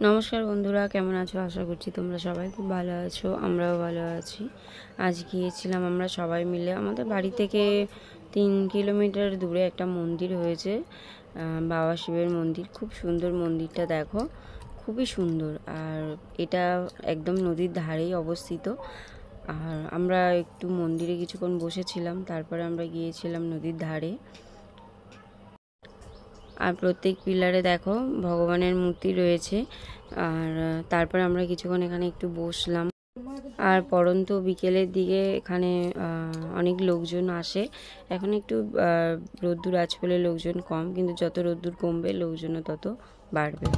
নমস্কার বন্ধুরা, কেমন আছো? আশা করছি তোমরা সবাই খুব ভালো আছো। আমরাও ভালো আছি। আজ গিয়েছিলাম আমরা সবাই মিলে, আমাদের বাড়ি থেকে 3 কিলোমিটার দূরে একটা মন্দির হয়েছে, বাবা শিবের মন্দির। খুব সুন্দর মন্দিরটা, দেখো খুবই সুন্দর। আর এটা একদম নদীর ধারেই অবস্থিত। আর আমরা একটু মন্দিরে কিছুক্ষণ বসেছিলাম, তারপরে আমরা গিয়েছিলাম নদীর ধারে। আর প্রত্যেক পিলারে দেখো ভগবানের মূর্তি রয়েছে। আর তারপরে আমরা কিছুক্ষণ এখানে একটু বসলাম। আর পরন্ত বিকেলের দিকে এখানে অনেক লোকজন আসে। এখন একটু রোদ্দুর আছে বলে লোকজন কম, কিন্তু যত রোদ্দুর কমবে লোকজনও তত বাড়বে।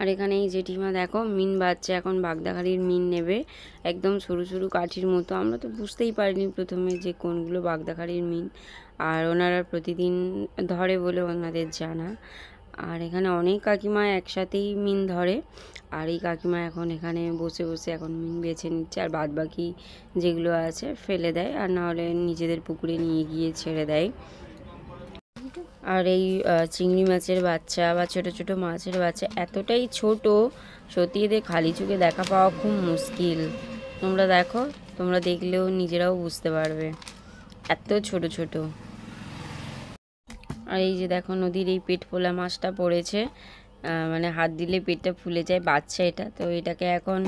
আর এখানে এই জেঠিমা দেখো মিন বাজছে, এখন বাগদাখালির মিন নেবে। একদম সরু সরু কাঠির মতো, আমরা তো বুঝতেই পারিনি প্রথমে যে কোনগুলো বাগদাখালির মিন। আর ওনারা প্রতিদিন ধরে বলে ওনাদের জানা। আর এখানে অনেক কাকিমা একসাথেই মিন ধরে। আর এই কাকিমা এখন এখানে বসে বসে এখন মিন বেছে নিচ্ছে, আর বাদ বাকি যেগুলো আছে ফেলে দেয়, আর নাহলে নিজেদের পুকুরে নিয়ে গিয়ে ছেড়ে দেয়। আর এই চিংড়ি মাছের বাচ্চা বা ছোট ছোট মাছের বাচ্চা এতটাই ছোট, সত্যি এদের খালি চোখে দেখা পাওয়া খুব মুশকিল। তোমরা দেখো, তোমরা দেখলেও নিজেরাও বুঝতে পারবে, এত ছোট ছোট। আর এই যে দেখো নদীর এই পেট ফোলা মাছটা পড়েছে, মানে হাত দিলে পেটটা ফুলে যায়, বাচ্চা এটা। তো এটাকে এখন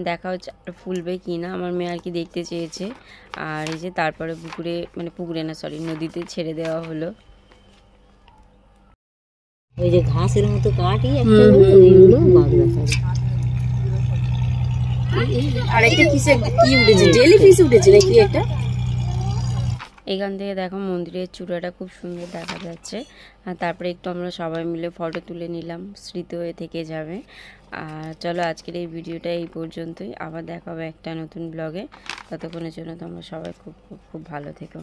দেখা হচ্ছে ফুলবে কি না, আমার মেয়ে আর কি দেখতে চেয়েছে। আর এই যে তারপরে পুকুরে, মানে পুকুরে না সরি, নদীতে ছেড়ে দেওয়া হলো। ওই যে ঘাসের মতো কাটি একটা ওইগুলো বাগদাখালি। আর একটা কিসে কি উঠেছে, জেলিফিশ উঠেছে নাকি একটা। এখান থেকে দেখো মন্দিরের চূড়াটা খুব সুন্দর দেখা যাচ্ছে। আর তারপরে একটু আমরা সবাই মিলে ফটো তুলে নিলাম, স্মৃতি হয়ে থেকে যাবে। আর চলো আজকের এই ভিডিওটা এই পর্যন্তই, আবার দেখা হবে একটা নতুন ব্লগে। ততক্ষণের জন্য তোমরা সবাই খুব খুব খুব ভালো থেকো।